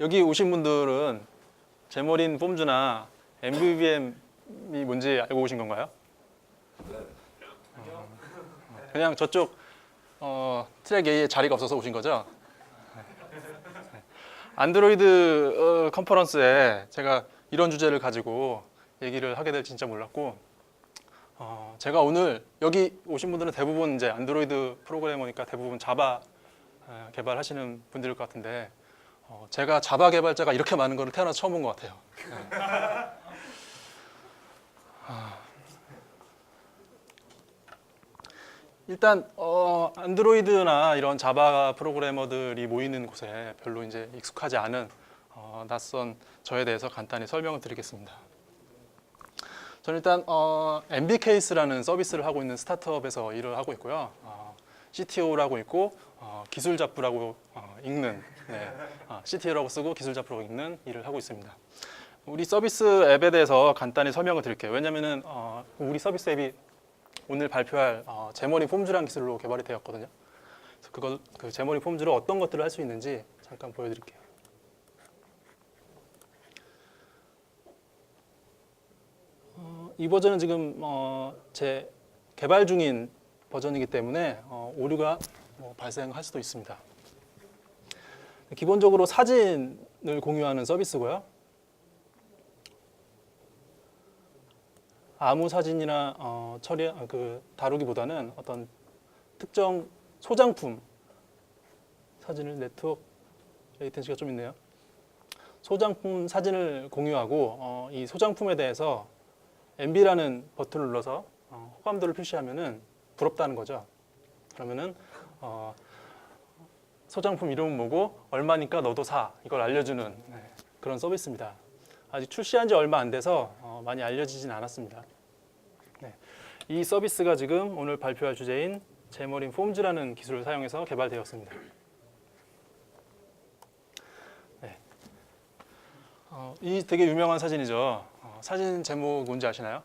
여기 오신 분들은 제머린 폼즈나 MVVM이 뭔지 알고 오신 건가요? 그냥 저쪽 트랙 A에 자리가 없어서 오신 거죠? 안드로이드 컨퍼런스에 제가 이런 주제를 가지고 얘기를 하게 될 진짜 몰랐고, 제가 오늘 여기 오신 분들은 대부분 이제 안드로이드 프로그래머니까 대부분 자바 개발하시는 분들일 것 같은데, 제가 자바 개발자가 이렇게 많은 거를 태어나서 처음 본 것 같아요. 일단 안드로이드나 이런 자바 프로그래머들이 모이는 곳에 별로 이제 익숙하지 않은 낯선 저에 대해서 간단히 설명을 드리겠습니다. 저는 일단 MBCase라는 서비스를 하고 있는 스타트업에서 일을 하고 있고요. CTO라고 있고 기술 잡부라고 읽는, CTO라고 쓰고 기술 잡부라고 읽는 일을 하고 있습니다. 우리 서비스 앱에 대해서 간단히 설명을 드릴게요. 왜냐면은 우리 서비스 앱이 오늘 발표할 제머린 폼즈라는 기술로 개발이 되었거든요. 그래서 그 제머린 폼즈로 어떤 것들을 할 수 있는지 잠깐 보여드릴게요. 이 버전은 지금 제 개발 중인 버전이기 때문에 오류가 발생할 수도 있습니다. 기본적으로 사진을 공유하는 서비스고요. 아무 사진이나 다루기보다는 어떤 특정 소장품 사진을 네트워크 레이텐시가 좀 있네요. 소장품 사진을 공유하고 이 소장품에 대해서 MB라는 버튼을 눌러서 호감도를 표시하면은 부럽다는 거죠. 그러면은 소장품 이름은 뭐고 얼마니까 너도 사, 이걸 알려주는 그런 서비스입니다. 아직 출시한 지 얼마 안 돼서 많이 알려지진 않았습니다. 이 서비스가 지금 오늘 발표할 주제인 제머린 폼즈라는 기술을 사용해서 개발되었습니다. 이 되게 유명한 사진이죠. 사진 제목 뭔지 아시나요?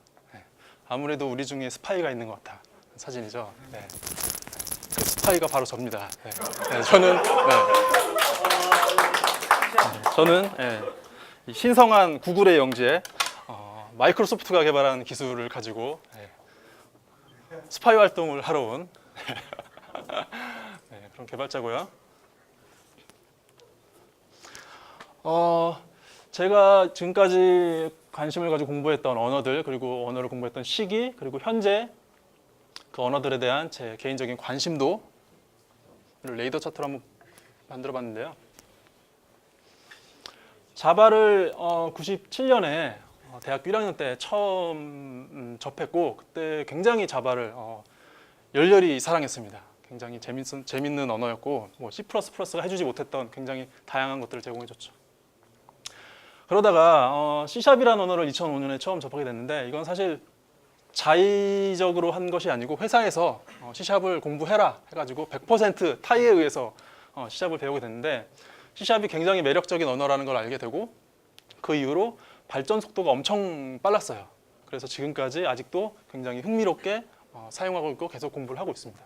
아무래도 우리 중에 스파이가 있는 것 같아 사진이죠. 그 스파이가 바로 접니다. 저는 이 신성한 구글의 영지에 마이크로소프트가 개발한 기술을 가지고 스파이 활동을 하러 온 그런 개발자고요. 제가 지금까지 관심을 가지고 공부했던 언어들, 그리고 언어를 공부했던 시기, 그리고 현재 그 언어들에 대한 제 개인적인 관심도를 레이더 차트로 한번 만들어 봤는데요. 자바를 97년에 대학교 1학년 때 처음 접했고, 그때 굉장히 자바를 열렬히 사랑했습니다. 굉장히 재밌는 언어였고, C++가 해주지 못했던 굉장히 다양한 것들을 제공해줬죠. 그러다가 C샵이라는 언어를 2005년에 처음 접하게 됐는데, 이건 사실 자의적으로 한 것이 아니고 회사에서 C샵을 공부해라 해가지고 100% 타의에 의해서 C샵을 배우게 됐는데, C샵이 굉장히 매력적인 언어라는 걸 알게 되고, 그 이후로 발전 속도가 엄청 빨랐어요. 그래서 지금까지 아직도 굉장히 흥미롭게 사용하고 있고 계속 공부를 하고 있습니다.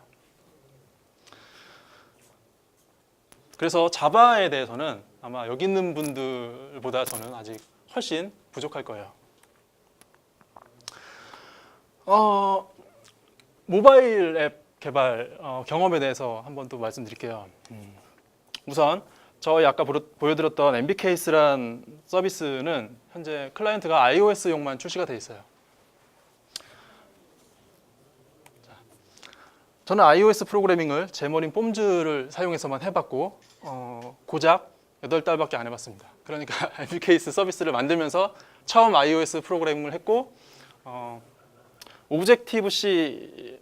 그래서 자바에 대해서는 아마 여기 있는 분들보다 저는 아직 훨씬 부족할 거예요. 모바일 앱 개발 경험에 대해서 한번 또 말씀드릴게요. 우선 저희 아까 보여드렸던 MBCase란 서비스는 현재 클라이언트가 iOS용만 출시가 되어 있어요. 저는 iOS 프로그래밍을 제머린 폼즈를 사용해서만 해봤고 고작 8달밖에 안 해봤습니다. 그러니까 MBCase 서비스를 만들면서 처음 iOS 프로그래밍을 했고 오브젝티브-C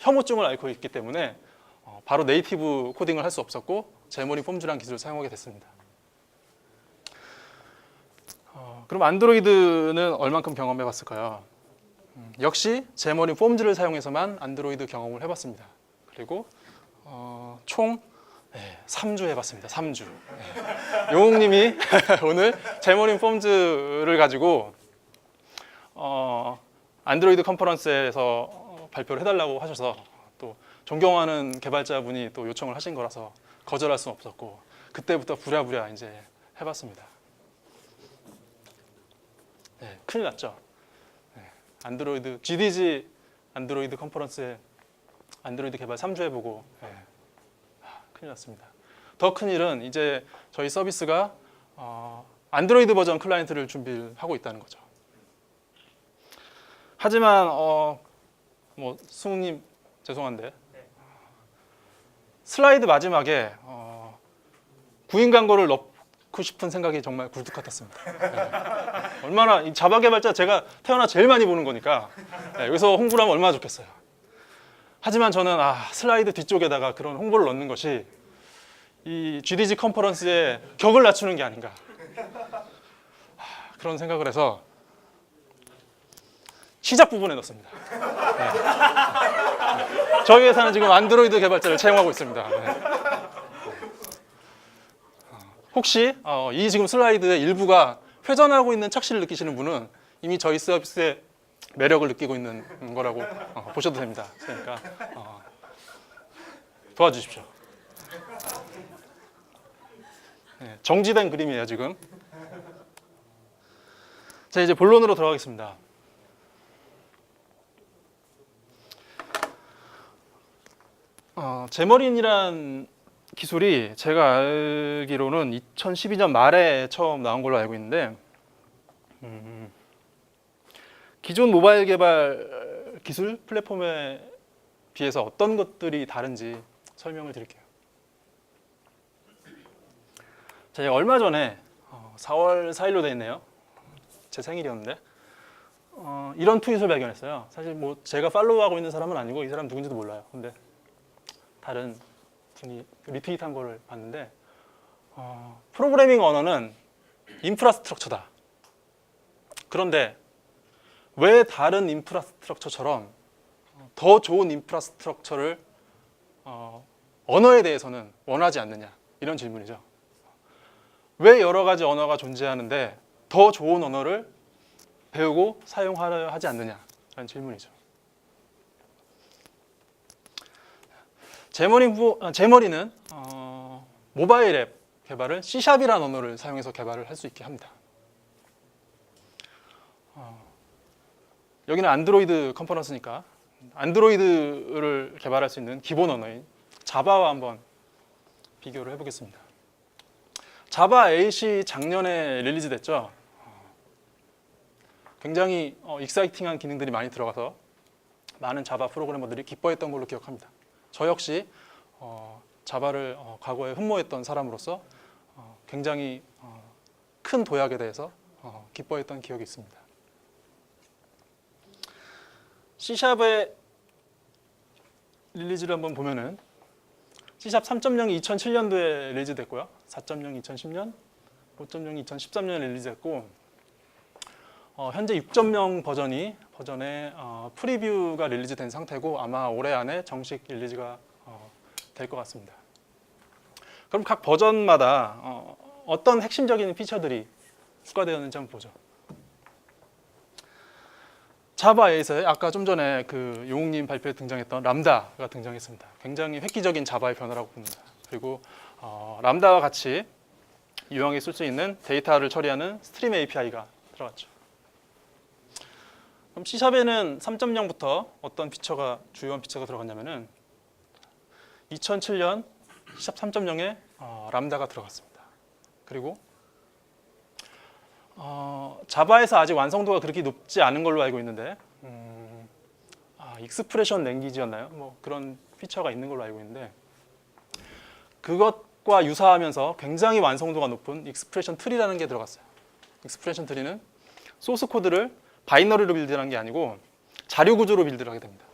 혐오증을 앓고 있기 때문에 바로 네이티브 코딩을 할 수 없었고 제머린 폼즈라는 기술을 사용하게 됐습니다. 그럼 안드로이드는 얼만큼 경험해 봤을까요? 역시 제머린 폼즈를 사용해서만 안드로이드 경험을 해봤습니다. 그리고 총 3주 해봤습니다. 3주. 용욱님이 오늘 제머린 폼즈를 가지고 안드로이드 컨퍼런스에서 발표를 해달라고 하셔서 또 존경하는 개발자분이 또 요청을 하신 거라서 거절할 수는 없었고, 그때부터 부랴부랴 이제 해봤습니다. 네, 큰일 났죠. 네, 안드로이드 GDG 안드로이드 컨퍼런스에 안드로이드 개발 3주 해보고 큰일 났습니다. 더 큰일은 이제 저희 서비스가 안드로이드 버전 클라이언트를 준비를 하고 있다는 거죠. 하지만 뭐 승우님 죄송한데 슬라이드 마지막에 구인 광고를 넣고 싶은 생각이 정말 굴뚝 같았습니다. 네. 얼마나 이 자바 개발자 제가 태어나 제일 많이 보는 거니까 여기서 홍보를 하면 얼마나 좋겠어요. 하지만 저는 슬라이드 뒤쪽에다가 그런 홍보를 넣는 것이 이 GDG 컨퍼런스의 격을 낮추는 게 아닌가 그런 생각을 해서 시작 부분에 넣습니다. 네. 저희 회사는 지금 안드로이드 개발자를 채용하고 있습니다. 네. 혹시 이 지금 슬라이드의 일부가 회전하고 있는 착시를 느끼시는 분은 이미 저희 서비스의 매력을 느끼고 있는 거라고 보셔도 됩니다. 그러니까 도와주십시오. 네, 정지된 그림이에요 지금. 자, 이제 본론으로 들어가겠습니다. 제머린이란 기술이 제가 알기로는 2012년 말에 처음 나온 걸로 알고 있는데 기존 모바일 개발 기술 플랫폼에 비해서 어떤 것들이 다른지 설명을 드릴게요. 제가 얼마 전에 4월 4일로 되어 있네요. 제 생일이었는데 이런 트윗을 발견했어요. 사실 뭐 제가 팔로우하고 있는 사람은 아니고 이 사람 누군지도 몰라요. 근데 다른 분이 리트윗한 거를 봤는데 프로그래밍 언어는 인프라스트럭처다. 그런데 왜 다른 인프라스트럭처처럼 더 좋은 인프라스트럭처를 언어에 대해서는 원하지 않느냐 이런 질문이죠. 왜 여러 가지 언어가 존재하는데 더 좋은 언어를 배우고 사용하려 하지 않느냐라는 질문이죠. 제머리는 모바일 앱 개발을 C샵이라는 언어를 사용해서 개발을 할 수 있게 합니다. 여기는 안드로이드 컨퍼런스니까 안드로이드를 개발할 수 있는 기본 언어인 자바와 한번 비교를 해보겠습니다. 자바 8이 작년에 릴리즈 됐죠. 굉장히 익사이팅한 기능들이 많이 들어가서 많은 자바 프로그래머들이 기뻐했던 걸로 기억합니다. 저 역시 자바를 과거에 흠모했던 사람으로서 굉장히 큰 도약에 대해서 기뻐했던 기억이 있습니다. C샵의 릴리즈를 한번 보면은 C샵 3.0이 2007년도에 릴리즈됐고요. 4.0 2010년, 5.0 2013년에 릴리즈됐고 현재 6.0 버전에 프리뷰가 릴리즈된 상태고 아마 올해 안에 정식 릴리즈가 될 것 같습니다. 그럼 각 버전마다 어떤 핵심적인 피처들이 추가되었는지 한번 보죠. 자바 8에 아까 좀 전에 그 용욱님 발표에 등장했던 람다가 등장했습니다. 굉장히 획기적인 자바의 변화라고 봅니다. 그리고 람다와 같이 유용하게 쓸 수 있는 데이터를 처리하는 스트림 API가 들어갔죠. 그럼 C샵에는 3.0부터 어떤 주요한 피처가 들어갔냐면은 2007년 C샵 3.0에 람다가 들어갔습니다. 그리고 자바에서 아직 완성도가 그렇게 높지 않은 걸로 알고 있는데 익스프레션 랭귀지였나요? 뭐 그런 피처가 있는 걸로 알고 있는데 그것과 유사하면서 굉장히 완성도가 높은 익스프레션 트리라는 게 들어갔어요. 익스프레션 트리는 소스 코드를 바이너리로 빌드하는 게 아니고 자료 구조로 빌드를 하게 됩니다.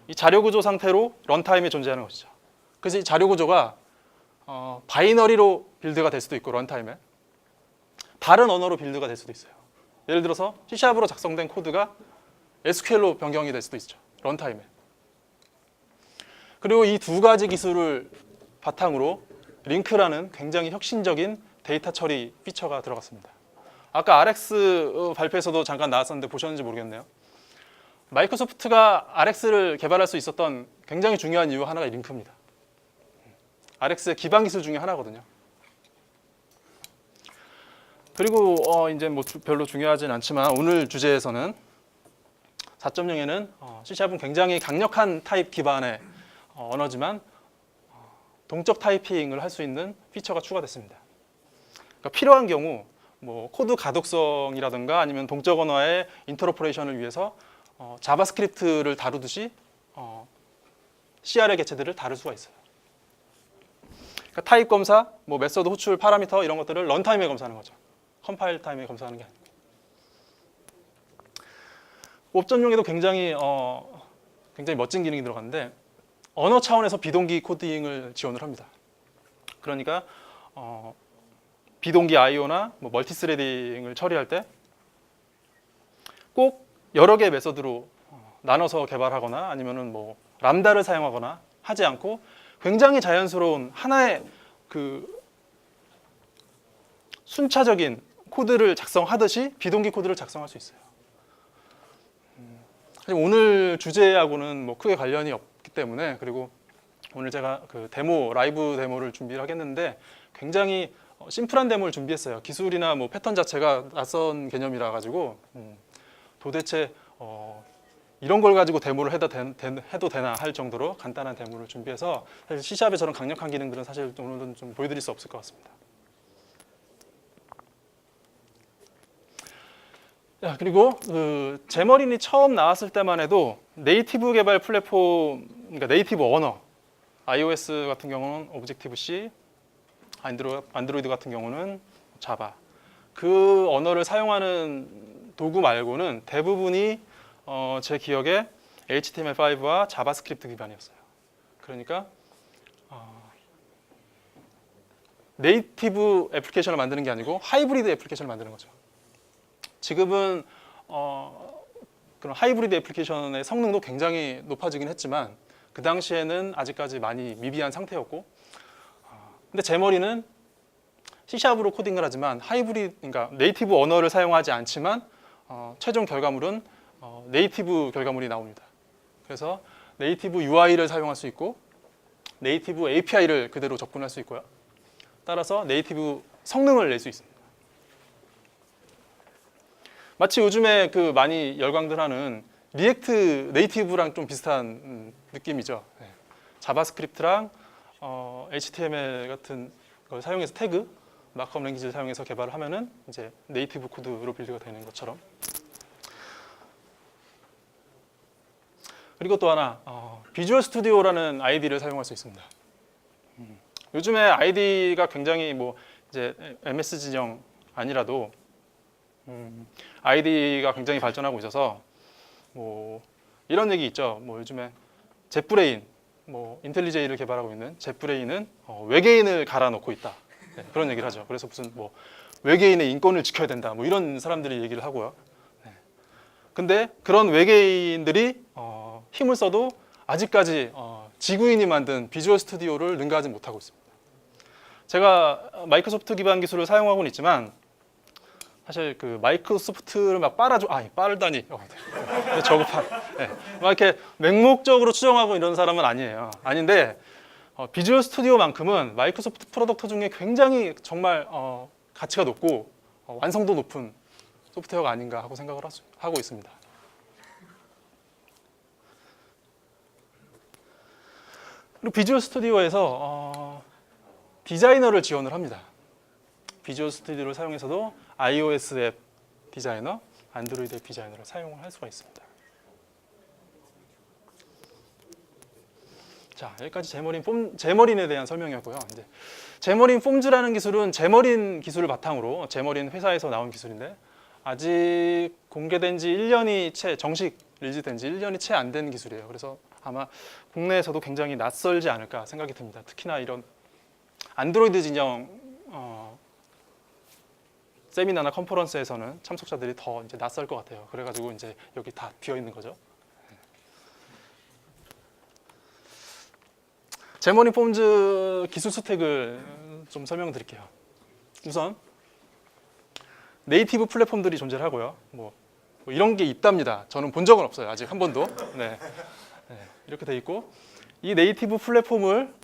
이 자료 구조 상태로 런타임에 존재하는 것이죠. 그래서 이 자료 구조가 바이너리로 빌드가 될 수도 있고 런타임에 다른 언어로 빌드가 될 수도 있어요. 예를 들어서 C샵으로 작성된 코드가 SQL로 변경이 될 수도 있죠. 런타임에. 그리고 이 두 가지 기술을 바탕으로 링크라는 굉장히 혁신적인 데이터 처리 피처가 들어갔습니다. 아까 RX 발표에서도 잠깐 나왔었는데 보셨는지 모르겠네요. 마이크로소프트가 RX를 개발할 수 있었던 굉장히 중요한 이유 하나가 링크입니다. RX의 기반 기술 중에 하나거든요. 그리고 이제 뭐 별로 중요하진 않지만 오늘 주제에서는 4.0에는 C#은 굉장히 강력한 타입 기반의 언어지만 동적 타이핑을 할 수 있는 피처가 추가됐습니다. 그러니까 필요한 경우 뭐 코드 가독성이라든가 아니면 동적 언어의 인터로퍼레이션을 위해서 자바스크립트를 다루듯이 CR의 개체들을 다룰 수가 있어요. 그러니까 타입 검사, 뭐 메서드 호출, 파라미터 이런 것들을 런타임에 검사하는 거죠. 컴파일 타임에 검사하는 게 아니고. 5.0에도 굉장히 멋진 기능이 들어갔는데 언어 차원에서 비동기 코딩을 지원을 합니다. 그러니까 비동기 I/O나 뭐 멀티스레딩을 처리할 때 꼭 여러 개의 메서드로 나눠서 개발하거나 아니면은 뭐 람다를 사용하거나 하지 않고 굉장히 자연스러운 하나의 그 순차적인 코드를 작성하듯이 비동기 코드를 작성할 수 있어요. 오늘 주제하고는 뭐 크게 관련이 없기 때문에 그리고 오늘 제가 그 라이브 데모를 준비를 하겠는데 굉장히 심플한 데모를 준비했어요. 기술이나 뭐 패턴 자체가 낯선 개념이라 가지고 도대체 이런 걸 가지고 데모를 해도 되나 할 정도로 간단한 데모를 준비해서 사실 C샵의 저런 강력한 기능들은 사실 오늘은 좀 보여드릴 수 없을 것 같습니다. 자, 그리고 그 제머린이 처음 나왔을 때만 해도 네이티브 개발 플랫폼, 그러니까 네이티브 언어, iOS 같은 경우는 오브젝티브 C, 안드로이드 같은 경우는 자바. 그 언어를 사용하는 도구 말고는 대부분이 제 기억에 HTML5와 자바스크립트 기반이었어요. 그러니까 네이티브 애플리케이션을 만드는 게 아니고 하이브리드 애플리케이션을 만드는 거죠. 지금은 그런 하이브리드 애플리케이션의 성능도 굉장히 높아지긴 했지만 그 당시에는 아직까지 많이 미비한 상태였고 근데 제머리는 C샵으로 코딩을 하지만 그러니까 네이티브 언어를 사용하지 않지만 최종 결과물은 네이티브 결과물이 나옵니다. 그래서 네이티브 UI를 사용할 수 있고 네이티브 API를 그대로 접근할 수 있고요. 따라서 네이티브 성능을 낼 수 있습니다. 마치 요즘에 그 많이 열광들하는 리액트 네이티브랑 좀 비슷한 느낌이죠. 네. 자바스크립트랑 HTML 같은 걸 사용해서 태그, 마크업 랭귀지를 사용해서 개발을 하면은 이제 네이티브 코드로 빌드가 되는 것처럼. 그리고 또 하나 비주얼 스튜디오라는 아이디를 사용할 수 있습니다. 요즘에 아이디가 굉장히 뭐 이제 MS 진영 아니라도 아이디가 굉장히 발전하고 있어서 뭐 이런 얘기 있죠. 뭐 요즘에 젯브레인, 뭐 인텔리제이를 개발하고 있는 젯브레인은 외계인을 갈아놓고 있다. 네, 그런 얘기를 하죠. 그래서 무슨 뭐 외계인의 인권을 지켜야 된다. 뭐 이런 사람들이 얘기를 하고요. 네. 근데 그런 외계인들이 힘을 써도 아직까지 지구인이 만든 비주얼 스튜디오를 능가하지 못하고 있습니다. 제가 마이크로소프트 기반 기술을 사용하고는 있지만 사실 그 마이크로소프트를 막 빠르다니 저급한 네. 막 이렇게 맹목적으로 추정하고 이런 사람은 아니에요. 아닌데 비주얼 스튜디오만큼은 마이크로소프트 프로덕트 중에 굉장히 정말 가치가 높고 완성도 높은 소프트웨어가 아닌가 하고 생각을 하고 있습니다. 그리고 비주얼 스튜디오에서 디자이너를 지원을 합니다. 비주얼 스튜디오를 사용해서도 iOS 앱 디자이너, 안드로이드 앱 디자이너를 사용을 할 수가 있습니다. 자, 여기까지 제머린에 대한 설명이었고요. 이제 제머린 폼즈라는 기술은 제머린 기술을 바탕으로 제머린 회사에서 나온 기술인데 아직 공개된 지 1년이 정식 릴리즈된 지 1년이 채 안 된 기술이에요. 그래서 아마 국내에서도 굉장히 낯설지 않을까 생각이 듭니다. 특히나 이런 안드로이드 진영 세미나나 컨퍼런스에서는 참석자들이 더 이제 낯설 것 같아요. 그래가지고 이제 여기 다 비어 있는 거죠. 제머린 폼즈 기술 스택을 좀 설명드릴게요. 우선 네이티브 플랫폼들이 존재를 하고요. 뭐 이런 게 있답니다. 저는 본 적은 없어요. 아직 한 번도. 네. 이렇게 돼 있고 이 네이티브 플랫폼을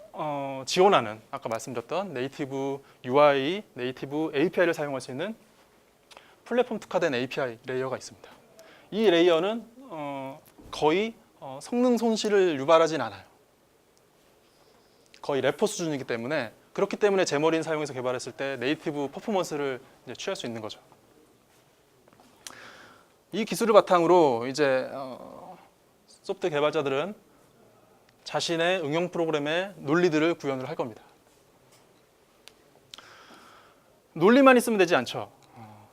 지원하는 아까 말씀드렸던 네이티브 UI, 네이티브 API를 사용할 수 있는 플랫폼 특화된 API 레이어가 있습니다. 이 레이어는 거의 성능 손실을 유발하진 않아요. 거의 래퍼 수준이기 때문에, 그렇기 때문에 제머린 사용해서 개발했을 때 네이티브 퍼포먼스를 이제 취할 수 있는 거죠. 이 기술을 바탕으로 이제 소프트웨어 개발자들은 자신의 응용 프로그램의 논리들을 구현을 할 겁니다. 논리만 있으면 되지 않죠.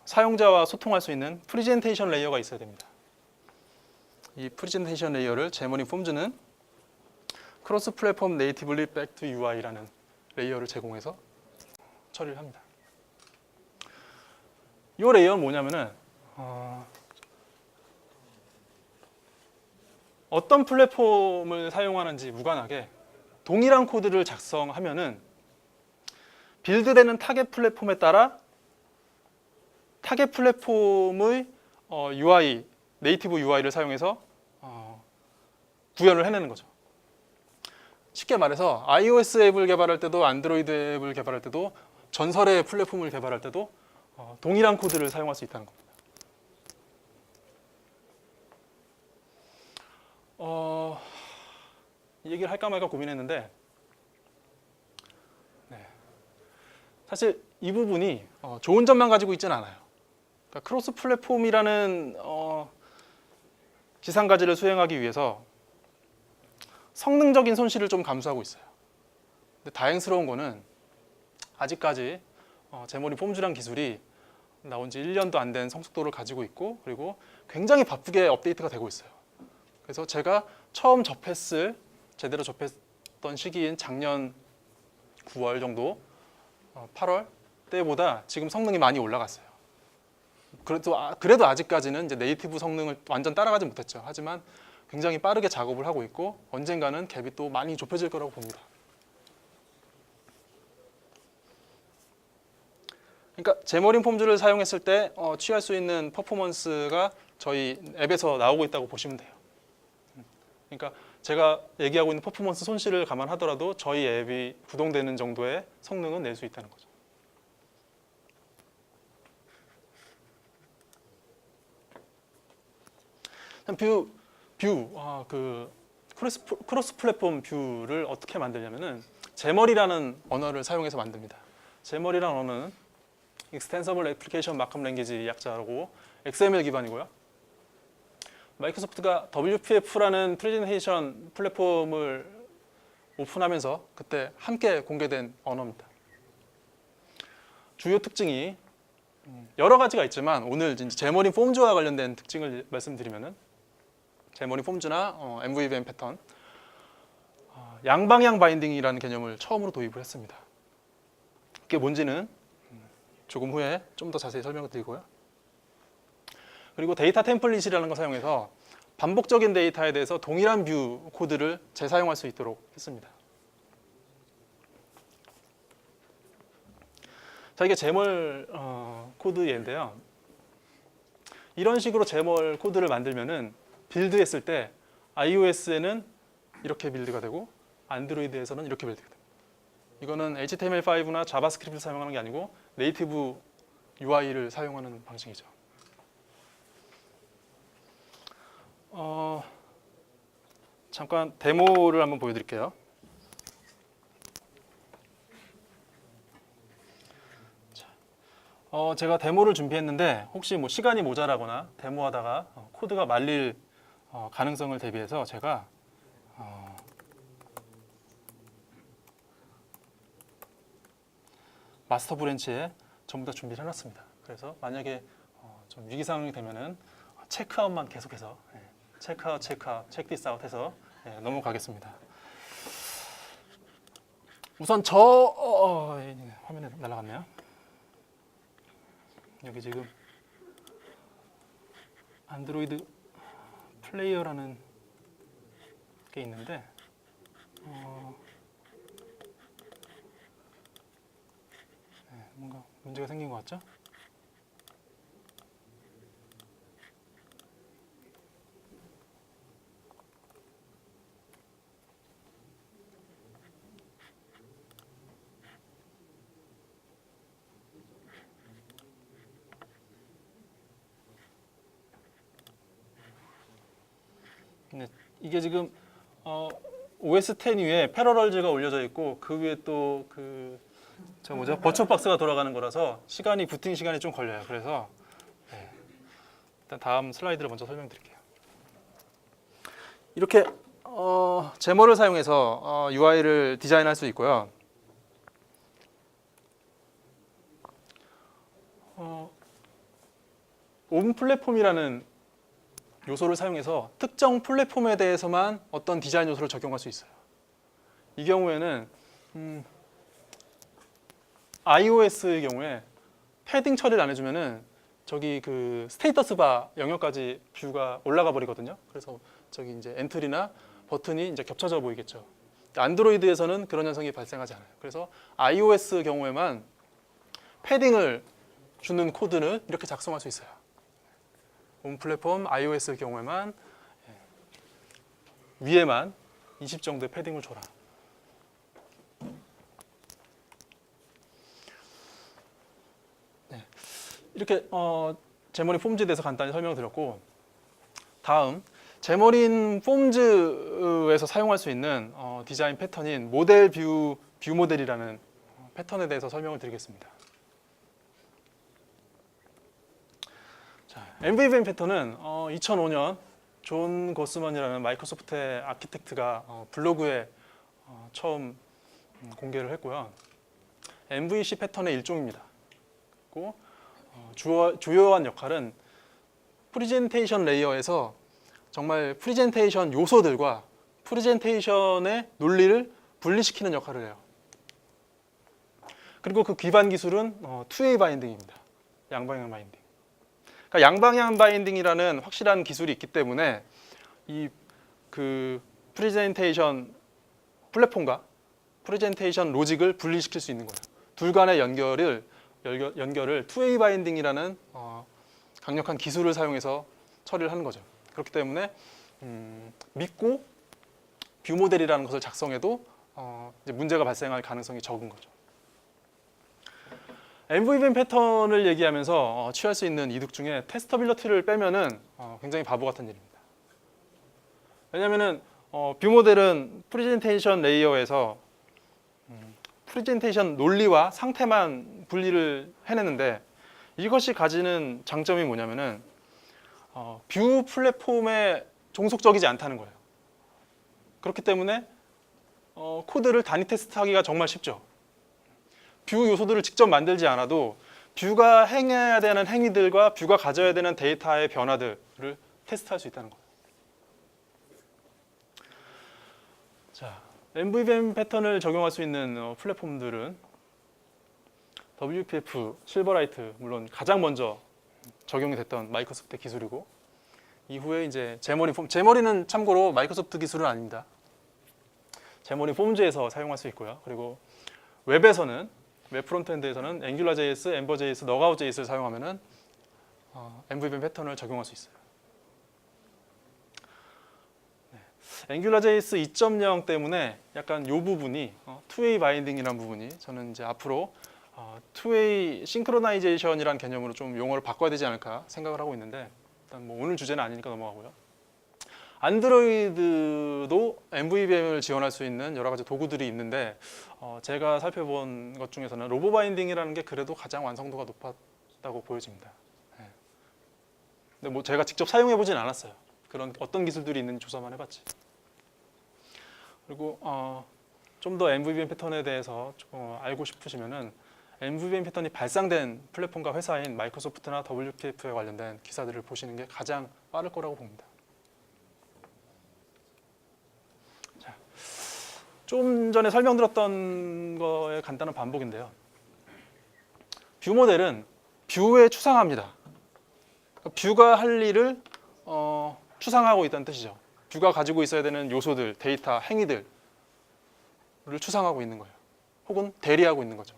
사용자와 소통할 수 있는 프레젠테이션 레이어가 있어야 됩니다. 이 프레젠테이션 레이어를 제머린 폼즈는 크로스 플랫폼 네이티블리 백 투 UI라는 레이어를 제공해서 처리를 합니다. 이 레이어는 뭐냐면은 어떤 플랫폼을 사용하는지 무관하게 동일한 코드를 작성하면은 빌드되는 타겟 플랫폼에 따라 타겟 플랫폼의 UI, 네이티브 UI를 사용해서 구현을 해내는 거죠. 쉽게 말해서 iOS 앱을 개발할 때도 안드로이드 앱을 개발할 때도 전설의 플랫폼을 개발할 때도 동일한 코드를 사용할 수 있다는 겁니다. 이 얘기를 할까 말까 고민했는데 사실 이 부분이 좋은 점만 가지고 있지는 않아요. 그러니까 크로스 플랫폼이라는 지상가지를 수행하기 위해서 성능적인 손실을 좀 감수하고 있어요. 근데 다행스러운 거는 아직까지 제머린 폼즈란 기술이 나온 지 1년도 안 된 성숙도를 가지고 있고, 그리고 굉장히 바쁘게 업데이트가 되고 있어요. 그래서 제가 처음 제대로 접했던 시기인 작년 9월 정도, 8월 때보다 지금 성능이 많이 올라갔어요. 그래도 아직까지는 이제 네이티브 성능을 완전 따라가지 못했죠. 하지만 굉장히 빠르게 작업을 하고 있고 언젠가는 갭이 또 많이 좁혀질 거라고 봅니다. 그러니까 제머린 폼즈를 사용했을 때 취할 수 있는 퍼포먼스가 저희 앱에서 나오고 있다고 보시면 돼요. 그러니까 제가 얘기하고 있는 퍼포먼스 손실을 감안하더라도 저희 앱이 구동되는 정도의 성능은 낼 수 있다는 거죠. 크로스 플랫폼 뷰를 어떻게 만들냐면은 제머리라는 언어를 사용해서 만듭니다. 제머리라는 언어는 Extensible Application Markup Language 약자라고 XML 기반이고요. 마이크로소프트가 WPF라는 프레젠테이션 플랫폼을 오픈하면서 그때 함께 공개된 언어입니다. 주요 특징이 여러 가지가 있지만 오늘 제머린 폼즈와 관련된 특징을 말씀드리면은 제머린 폼즈나 MVVM 패턴, 양방향 바인딩이라는 개념을 처음으로 도입을 했습니다. 그게 뭔지는 조금 후에 좀 더 자세히 설명을 드리고요. 그리고 데이터 템플릿이라는 걸 사용해서 반복적인 데이터에 대해서 동일한 뷰 코드를 재사용할 수 있도록 했습니다. 자, 이게 제멀 코드 예인데요. 이런 식으로 제멀 코드를 만들면은 빌드했을 때 iOS에는 이렇게 빌드가 되고 안드로이드에서는 이렇게 빌드가 됩니다. 이거는 HTML5나 자바스크립트를 사용하는 게 아니고 네이티브 UI를 사용하는 방식이죠. 잠깐 데모를 한번 보여드릴게요. 제가 데모를 준비했는데 혹시 뭐 시간이 모자라거나 데모하다가 코드가 말릴 가능성을 대비해서 제가 마스터 브랜치에 전부 다 준비를 해놨습니다. 그래서 만약에 좀 위기 상황이 되면은 체크아웃만 계속해서 체크아웃, 체크 디스 아웃 해서 넘어가겠습니다. 우선 화면에 날아갔네요. 여기 지금 안드로이드 플레이어라는 게 있는데 뭔가 문제가 생긴 것 같죠? 네, 이게 지금 OS 10 위에 패러럴즈가 올려져 있고 그 위에 또 저 뭐죠? 버추얼 박스가 돌아가는 거라서 부팅 시간이 좀 걸려요. 그래서 네, 일단 다음 슬라이드를 먼저 설명드릴게요. 이렇게 제머를 사용해서 UI를 디자인할 수 있고요. 오픈 플랫폼이라는 요소를 사용해서 특정 플랫폼에 대해서만 어떤 디자인 요소를 적용할 수 있어요. 이 경우에는 iOS의 경우에 패딩 처리를 안 해주면은 저기 스테이터스 바 영역까지 뷰가 올라가 버리거든요. 그래서 저기 이제 엔트리나 버튼이 이제 겹쳐져 보이겠죠. 안드로이드에서는 그런 현상이 발생하지 않아요. 그래서 iOS 경우에만 패딩을 주는 코드는 이렇게 작성할 수 있어요. 온 플랫폼 iOS 경우에만 위에만 20 정도의 패딩을 줘라. 네. 이렇게 제머린 폼즈에 대해서 간단히 설명을 드렸고, 다음 제머린 폼즈에서 사용할 수 있는 디자인 패턴인 모델 뷰 모델이라는 패턴에 대해서 설명을 드리겠습니다. MVVM 패턴은 2005년 존 고스먼이라는 마이크로소프트의 아키텍트가 블로그에 처음 공개를 했고요. MVC 패턴의 일종입니다. 그리고 주요한 역할은 프리젠테이션 레이어에서 정말 프리젠테이션 요소들과 프리젠테이션의 논리를 분리시키는 역할을 해요. 그리고 그 기반 기술은 투웨이 바인딩입니다. 양방향 바인딩. 그러니까 양방향 바인딩이라는 확실한 기술이 있기 때문에 이 프레젠테이션 플랫폼과 프레젠테이션 로직을 분리시킬 수 있는 거예요. 둘 간의 연결을 투웨이 바인딩이라는 강력한 기술을 사용해서 처리를 하는 거죠. 그렇기 때문에 믿고 뷰 모델이라는 것을 작성해도 이제 문제가 발생할 가능성이 적은 거죠. MVVM 패턴을 얘기하면서 취할 수 있는 이득 중에 테스터빌리티를 빼면은 굉장히 바보 같은 일입니다. 왜냐하면은 뷰 모델은 프레젠테이션 레이어에서 프레젠테이션 논리와 상태만 분리를 해내는데, 이것이 가지는 장점이 뭐냐면은 뷰 플랫폼에 종속적이지 않다는 거예요. 그렇기 때문에 코드를 단위 테스트하기가 정말 쉽죠. 뷰 요소들을 직접 만들지 않아도 뷰가 행해야 되는 행위들과 뷰가 가져야 되는 데이터의 변화들을 테스트할 수 있다는 거예요. 자, MVVM 패턴을 적용할 수 있는 플랫폼들은 WPF, 실버라이트, 물론 가장 먼저 적용이 됐던 마이크로소프트 기술이고, 이후에 이제 제머리는 참고로 마이크로소프트 기술은 아닙니다. 제머린 폼즈에서 사용할 수 있고요. 그리고 웹에서는 웹 프론트엔드에서는 앵귤러.js, 엠버.js, 너가웃.js를 사용하면은 MVVM 패턴을 적용할 수 있어요. 네. 앵귤러.js 2.0 때문에 약간 이 부분이 투웨이 바인딩이라는 부분이 저는 이제 앞으로 투웨이 싱크로나이제이션이라는 개념으로 좀 용어를 바꿔야 되지 않을까 생각을 하고 있는데, 일단 뭐 오늘 주제는 아니니까 넘어가고요. 안드로이드도 MVVM을 지원할 수 있는 여러 가지 도구들이 있는데 제가 살펴본 것 중에서는 로보 바인딩이라는 게 그래도 가장 완성도가 높았다고 보여집니다. 네. 근데 뭐 제가 직접 사용해 보진 않았어요. 그런 어떤 기술들이 있는지 조사만 해봤지. 그리고 좀 더 MVVM 패턴에 대해서 알고 싶으시면은 MVVM 패턴이 발상된 플랫폼과 회사인 마이크로소프트나 WPF에 관련된 기사들을 보시는 게 가장 빠를 거라고 봅니다. 좀 전에 설명드렸던 거의 간단한 반복인데요. 뷰 모델은 뷰에 추상합니다. 뷰가 할 일을 추상하고 있다는 뜻이죠. 뷰가 가지고 있어야 되는 요소들, 데이터, 행위들을 추상하고 있는 거예요. 혹은 대리하고 있는 거죠.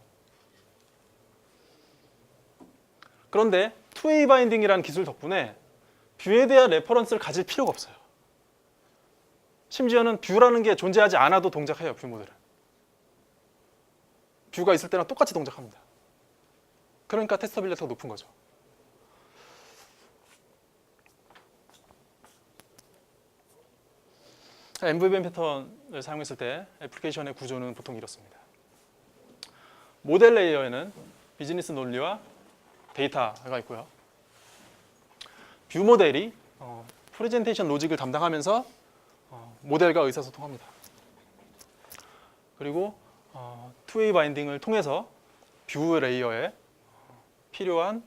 그런데 투웨이 바인딩이라는 기술 덕분에 뷰에 대한 레퍼런스를 가질 필요가 없어요. 심지어는 뷰라는 게 존재하지 않아도 동작해요. 뷰 모델은. 뷰가 있을 때랑 똑같이 동작합니다. 그러니까 테스터빌리티가 높은 거죠. MVVM 패턴을 사용했을 때 애플리케이션의 구조는 보통 이렇습니다. 모델 레이어에는 비즈니스 논리와 데이터가 있고요. 뷰 모델이 프레젠테이션 로직을 담당하면서 모델과 의사소통합니다. 그리고 투웨이 바인딩을 통해서 뷰 레이어에 필요한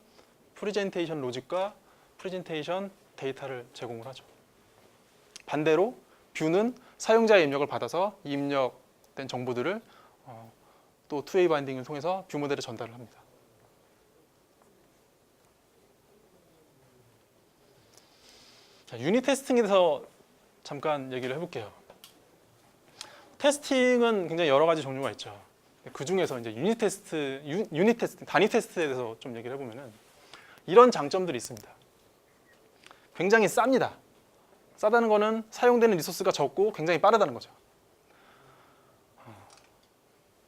프레젠테이션 로직과 프레젠테이션 데이터를 제공을 하죠. 반대로 뷰는 사용자의 입력을 받아서 이 입력된 정보들을 또 투웨이 바인딩을 통해서 뷰 모델에 전달을 합니다. 자, 유닛 테스팅에 대해서 잠깐 얘기를 해볼게요. 테스팅은 굉장히 여러 가지 종류가 있죠. 그 중에서 이제 유닛 테스팅, 단위 테스트에 대해서 좀 얘기를 해보면은 이런 장점들이 있습니다. 굉장히 쌉니다. 싸다는 거는 사용되는 리소스가 적고 굉장히 빠르다는 거죠.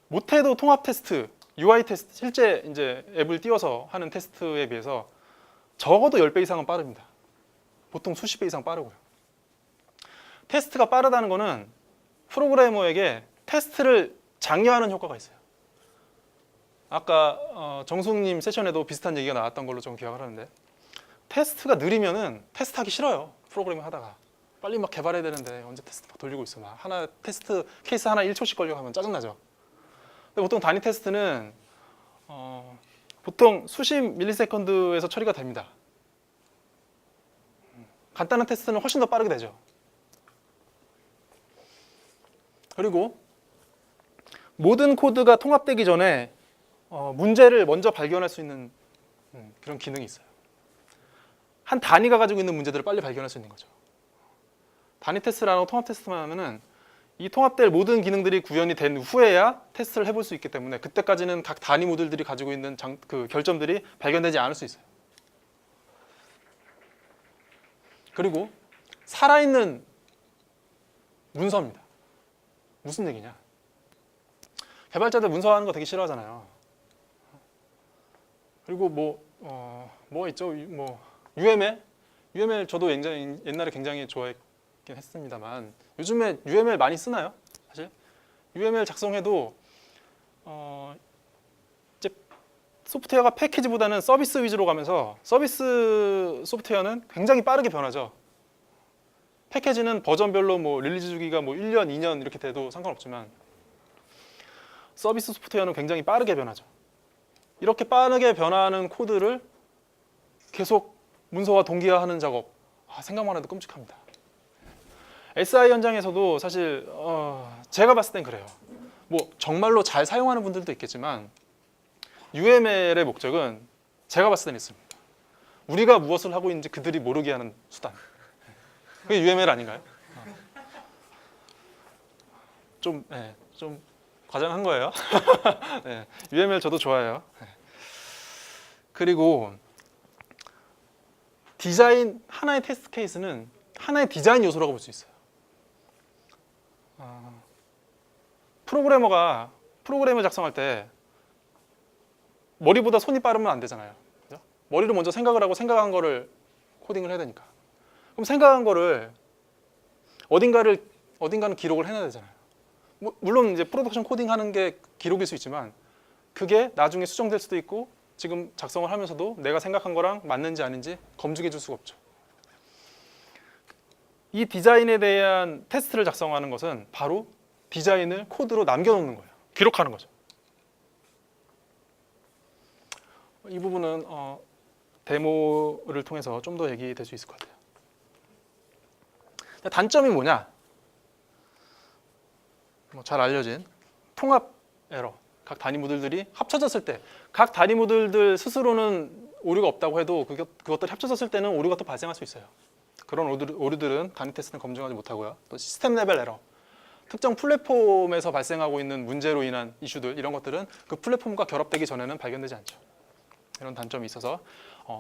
못해도 통합 테스트, UI 테스트, 실제 이제 앱을 띄워서 하는 테스트에 비해서 적어도 10배 이상은 빠릅니다. 보통 수십 배 이상 빠르고요. 테스트가 빠르다는 거는 프로그래머에게 테스트를 장려하는 효과가 있어요. 아까 정숙님 세션에도 비슷한 얘기가 나왔던 걸로 좀 기억을 하는데, 테스트가 느리면은 테스트하기 싫어요. 프로그래밍 하다가 빨리 막 개발해야 되는데 언제 테스트 막 돌리고 있어. 막 하나 테스트 케이스 하나 1초씩 걸려 하면 짜증나죠. 근데 보통 단위 테스트는 보통 수십 밀리세컨드에서 처리가 됩니다. 간단한 테스트는 훨씬 더 빠르게 되죠. 그리고 모든 코드가 통합되기 전에 문제를 먼저 발견할 수 있는 그런 기능이 있어요. 한 단위가 가지고 있는 문제들을 빨리 발견할 수 있는 거죠. 단위 테스트를 안 하고 통합 테스트만 하면은 이 통합될 모든 기능들이 구현이 된 후에야 테스트를 해볼 수 있기 때문에 그때까지는 각 단위 모듈들이 가지고 있는 그 결점들이 발견되지 않을 수 있어요. 그리고 살아있는 문서입니다. 무슨 얘기냐? 개발자들 문서하는 거 되게 싫어하잖아요. 그리고 뭐 있죠? UML 저도 옛날에 굉장히 좋아했긴 했습니다만 요즘에 UML 많이 쓰나요? 사실 UML 작성해도 이제 소프트웨어가 패키지보다는 서비스 위주로 가면서 서비스 소프트웨어는 굉장히 빠르게 변하죠. 패키지는 버전별로 릴리즈 주기가 1년, 2년 이렇게 돼도 상관없지만 서비스 소프트웨어는 굉장히 빠르게 변하죠. 이렇게 빠르게 변하는 코드를 계속 문서와 동기화하는 작업, 생각만 해도 끔찍합니다. SI 현장에서도 사실 제가 봤을 땐 그래요. 정말로 잘 사용하는 분들도 있겠지만 UML의 목적은 제가 봤을 땐 있습니다. 우리가 무엇을 하고 있는지 그들이 모르게 하는 수단. 그게 UML 아닌가요? 좀 과장한 거예요. 네, UML 저도 좋아해요. 그리고 디자인 하나의 테스트 케이스는 하나의 디자인 요소라고 볼 수 있어요. 프로그래머 작성할 때 머리보다 손이 빠르면 안 되잖아요. 그죠? 머리로 먼저 생각을 하고 생각한 거를 코딩을 해야 되니까. 그럼 생각한 거를 어딘가는 기록을 해놔야 되잖아요. 물론 이제 프로덕션 코딩하는 게 기록일 수 있지만 그게 나중에 수정될 수도 있고 지금 작성을 하면서도 내가 생각한 거랑 맞는지 아닌지 검증해 줄 수가 없죠. 이 디자인에 대한 테스트를 작성하는 것은 바로 디자인을 코드로 남겨놓는 거예요. 기록하는 거죠. 이 부분은 데모를 통해서 좀 더 얘기될 수 있을 것 같아요. 단점이 뭐냐? 잘 알려진 통합 에러. 각 단위 모듈들이 합쳐졌을 때 각 단위 모듈들 스스로는 오류가 없다고 해도 그것들이 합쳐졌을 때는 오류가 또 발생할 수 있어요. 그런 오류들은 단위 테스트는 검증하지 못하고요. 또 시스템 레벨 에러. 특정 플랫폼에서 발생하고 있는 문제로 인한 이슈들 이런 것들은 그 플랫폼과 결합되기 전에는 발견되지 않죠. 이런 단점이 있어서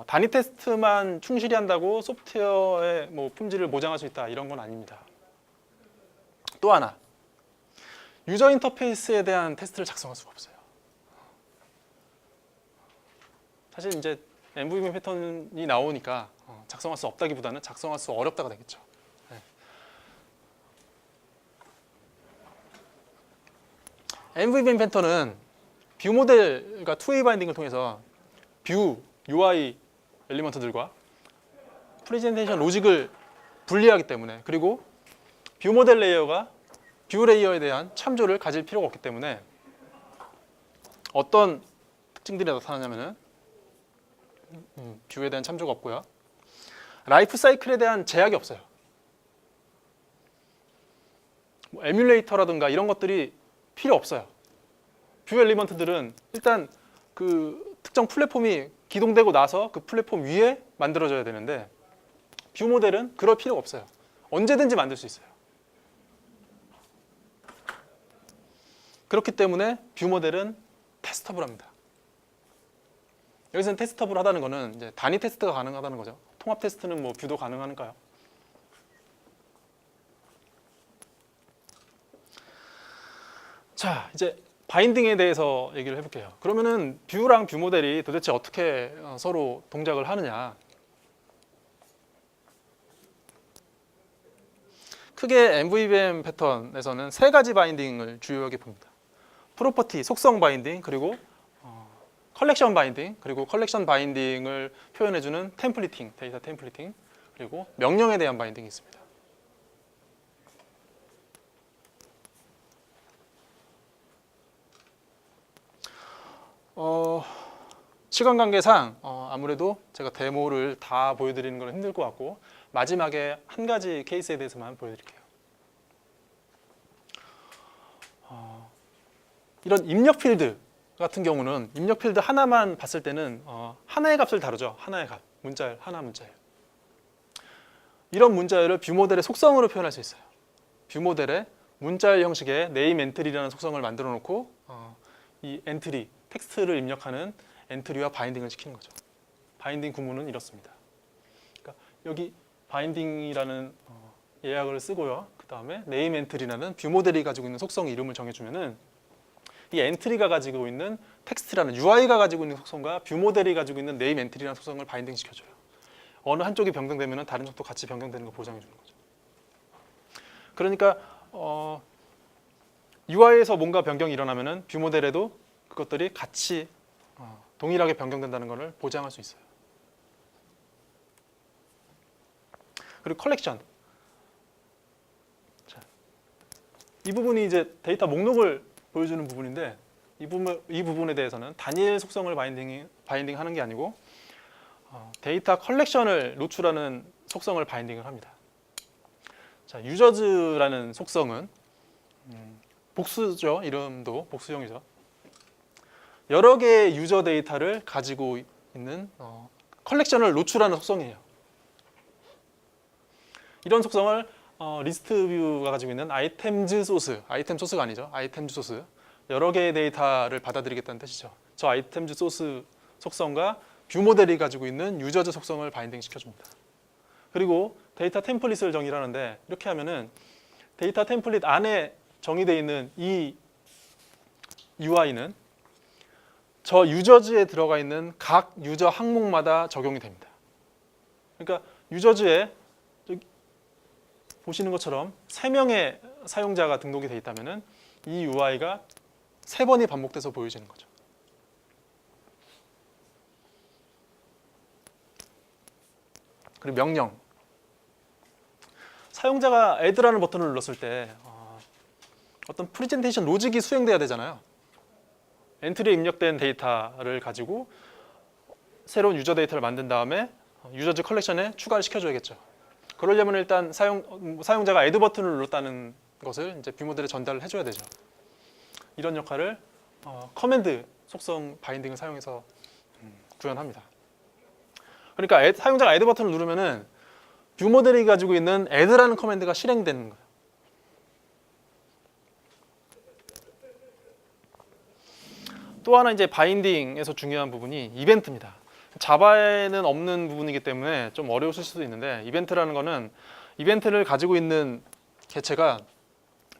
단위 테스트만 충실히 한다고 소프트웨어의 품질을 보장할 수 있다 이런 건 아닙니다. 또 하나 유저 인터페이스에 대한 테스트를 작성할 수가 없어요. 사실 이제 MVVM 패턴이 나오니까 작성할 수 없다기보다는 작성할 수 어렵다가 되겠죠. 네. MVVM 패턴은 뷰 모델과 2A 바인딩을 통해서 뷰 UI 엘리먼트들과 프레젠테이션 로직을 분리하기 때문에, 그리고 뷰 모델 레이어가 뷰 레이어에 대한 참조를 가질 필요가 없기 때문에 어떤 특징들이 나타나냐면은 뷰에 대한 참조가 없고요. 라이프 사이클에 대한 제약이 없어요. 뭐 에뮬레이터라든가 이런 것들이 필요 없어요. 뷰 엘리먼트들은 일단 그 특정 플랫폼이 기동되고 나서 그 플랫폼 위에 만들어져야 되는데, 뷰 모델은 그럴 필요가 없어요. 언제든지 만들 수 있어요. 그렇기 때문에 뷰 모델은 테스터블합니다. 여기서는 테스터블하다는 거는 이제 단위 테스트가 가능하다는 거죠. 통합 테스트는 뭐 뷰도 가능하니까요. 자, 이제 바인딩에 대해서 얘기를 해볼게요. 그러면은 뷰랑 뷰 모델이 도대체 어떻게 서로 동작을 하느냐. 크게 MVVM 패턴에서는 세 가지 바인딩을 주요하게 봅니다. 프로퍼티, 속성 바인딩, 그리고 컬렉션 바인딩, 그리고 컬렉션 바인딩을 표현해주는 템플리팅, 데이터 템플리팅, 그리고 명령에 대한 바인딩이 있습니다. 시간 관계상 아무래도 제가 데모를 다 보여드리는 건 힘들 것 같고, 마지막에 한 가지 케이스에 대해서만 보여드릴게요. 이런 입력 필드 같은 경우는 입력 필드 하나만 봤을 때는 하나의 값을 다루죠. 하나의 값, 문자열, 하나 문자열. 이런 문자열을 뷰 모델의 속성으로 표현할 수 있어요. 뷰 모델의 문자열 형식의 네임 엔트리라는 속성을 만들어 놓고 이 엔트리, 텍스트를 입력하는 엔트리와 바인딩을 시키는 거죠. 바인딩 구문은 이렇습니다. 그러니까 여기 바인딩이라는 예약을 쓰고요. 그 다음에 네임 엔트리라는 뷰 모델이 가지고 있는 속성 이름을 정해주면은 이 엔트리가 가지고 있는 텍스트라는 UI가 가지고 있는 속성과 뷰 모델이 가지고 있는 네임 엔트리라는 속성을 바인딩 시켜줘요. 어느 한쪽이 변경되면 다른 쪽도 같이 변경되는 거 보장해 주는 거죠. 그러니까 UI에서 뭔가 변경이 일어나면은 뷰 모델에도 그것들이 같이 동일하게 변경된다는 것을 보장할 수 있어요. 그리고 컬렉션. 자, 이 부분이 이제 데이터 목록을 보여주는 부분인데, 이 부분에 대해서는 단일 속성을 바인딩하는 게 아니고 데이터 컬렉션을 노출하는 속성을 바인딩을 합니다. 자, 유저즈라는 속성은 복수죠. 이름도 복수형이죠. 여러 개의 유저 데이터를 가지고 있는 컬렉션을 노출하는 속성이에요. 이런 속성을 리스트 뷰가 가지고 있는 아이템즈 소스, 아이템 소스가 아니죠. 아이템즈 소스. 여러 개의 데이터를 받아들이겠다는 뜻이죠. 저 아이템즈 소스 속성과 뷰 모델이 가지고 있는 유저즈 속성을 바인딩 시켜줍니다. 그리고 데이터 템플릿을 정의를 하는데, 이렇게 하면은 데이터 템플릿 안에 정의되어 있는 이 UI는 저 유저즈에 들어가 있는 각 유저 항목마다 적용이 됩니다. 그러니까 유저즈에 보시는 것처럼 3명의 사용자가 등록이 되어 있다면 이 UI가 3번이 반복돼서 보여지는 거죠. 그리고 명령. 사용자가 add라는 버튼을 눌렀을 때 어떤 프레젠테이션 로직이 수행돼야 되잖아요. 엔트리에 입력된 데이터를 가지고 새로운 유저 데이터를 만든 다음에 유저즈 컬렉션에 추가를 시켜줘야겠죠. 그러려면 일단 사용자가 add 버튼을 눌렀다는 것을 이제 뷰 모델에 전달을 해줘야 되죠. 이런 역할을 커맨드 속성 바인딩을 사용해서 구현합니다. 그러니까 사용자가 add 버튼을 누르면은 뷰 모델이 가지고 있는 add라는 커맨드가 실행되는 거예요. 또 하나 이제 바인딩에서 중요한 부분이 이벤트입니다. 자바에는 없는 부분이기 때문에 좀 어려우실 수도 있는데, 이벤트라는 거는 이벤트를 가지고 있는 개체가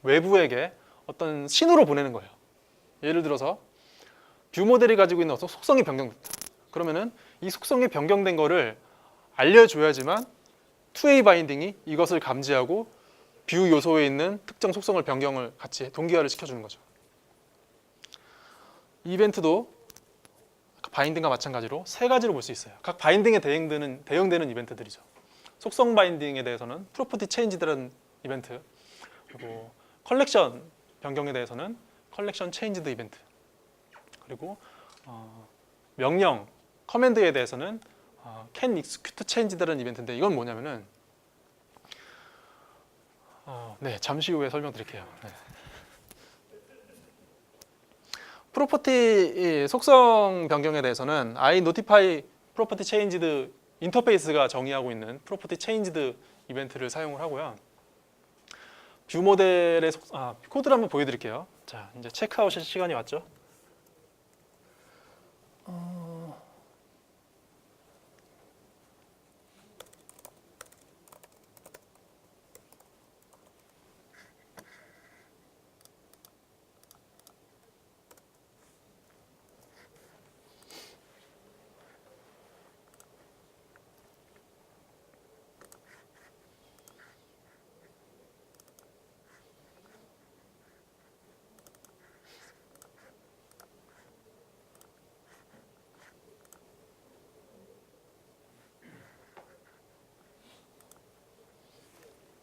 외부에게 어떤 신호를 보내는 거예요. 예를 들어서 뷰 모델이 가지고 있는 어떤 속성이 변경됐다. 그러면은 이 속성이 변경된 거를 알려줘야지만 2A 바인딩이 이것을 감지하고 뷰 요소에 있는 특정 속성을 변경을 같이 동기화를 시켜주는 거죠. 이벤트도 바인딩과 마찬가지로 세 가지로 볼 수 있어요. 각 바인딩에 대응되는 이벤트들이죠. 속성 바인딩에 대해서는 프로퍼티 체인지드라는 이벤트, 그리고 컬렉션 변경에 대해서는 컬렉션 체인지드 이벤트, 그리고 명령 커맨드에 대해서는 can execute change라는 이벤트인데, 이건 뭐냐면은 네, 잠시 후에 설명드릴게요. 네. 프로퍼티 속성 변경에 대해서는 I notify property changed 인터페이스가 정의하고 있는 프로퍼티 체인지드 이벤트를 사용을 하고요. 뷰 모델의 코드를 한번 보여드릴게요. 자, 이제 체크아웃 시간이 왔죠.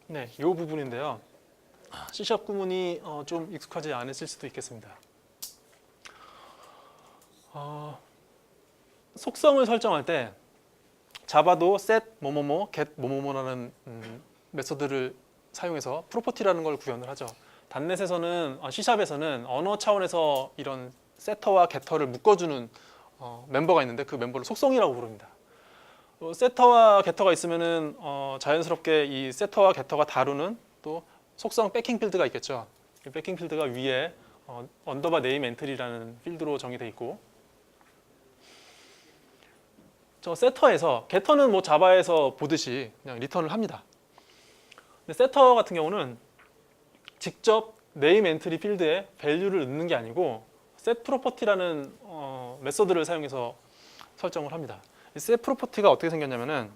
네, 이 부분인데요. C# 구문이 좀 익숙하지 않으실 수도 있겠습니다. 속성을 설정할 때 자바도 set 뭐뭐뭐, get 뭐뭐뭐라는 메서드를 사용해서 프로퍼티라는 걸 구현을 하죠. 단넷에서는 C샵에서는 언어 차원에서 이런 세터와 게터를 묶어주는 멤버가 있는데, 그 멤버를 속성이라고 부릅니다. 세터와 게터가 있으면은 자연스럽게 이 세터와 게터가 다루는 또 속성 백킹 필드가 있겠죠. 이 백킹 필드가 위에 언더바 네임 엔트리라는 필드로 정의되어 있고, 저 세터에서, 게터는 뭐 자바에서 보듯이 그냥 리턴을 합니다. 근데 세터 같은 경우는 직접 네임 엔트리 필드에 밸류를 넣는 게 아니고 set property라는 메서드를 사용해서 설정을 합니다. 이 set property가 어떻게 생겼냐면은,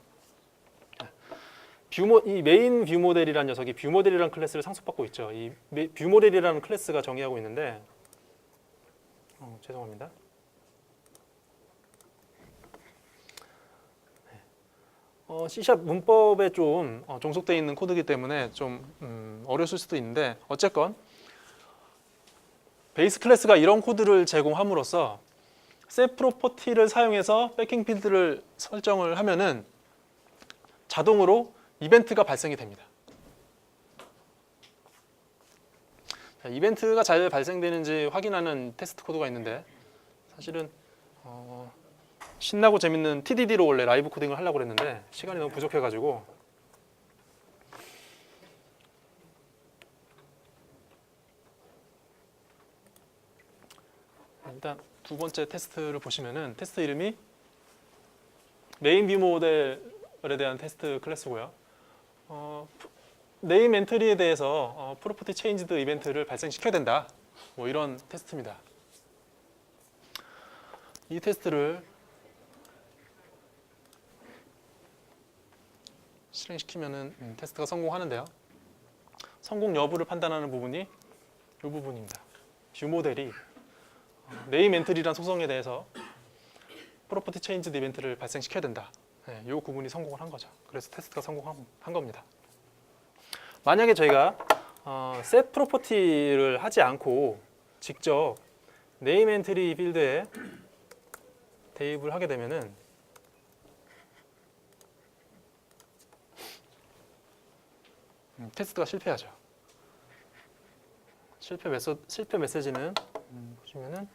이 메인 뷰 모델이라는 녀석이 뷰 모델이라는 클래스를 상속받고 있죠. 이 뷰 모델이라는 클래스가 정의하고 있는데, 죄송합니다. C# 문법에 좀 종속되어 있는 코드이기 때문에 좀 어려울 수도 있는데, 어쨌건 베이스 클래스가 이런 코드를 제공함으로써 set property를 사용해서 백킹 필드를 설정을 하면은 자동으로 이벤트가 발생이 됩니다. 자, 이벤트가 잘 발생되는지 확인하는 테스트 코드가 있는데, 사실은 신나고 재밌는 TDD로 원래 라이브 코딩을 하려고 했는데 시간이 너무 부족해가지고 일단 두 번째 테스트를 보시면은, 테스트 이름이 메인 뷰 모델에 대한 테스트 클래스고요. 네임 엔트리에 대해서 프로퍼티 체인지드 이벤트를 발생시켜야 된다, 뭐 이런 테스트입니다. 이 테스트를 실행시키면은 테스트가 성공하는데요. 성공 여부를 판단하는 부분이 이 부분입니다. 뷰 모델이 네임 엔트리란 속성에 대해서 프로퍼티 체인지드 이벤트를 발생시켜야 된다. 네, 이 부분이 성공을 한 거죠. 그래서 테스트가 성공한 겁니다. 만약에 저희가 set 프로퍼티를 하지 않고 직접 네임 엔트리 필드에 대입을 하게 되면은 테스트가 실패하죠. 실패 메시지는 보시면은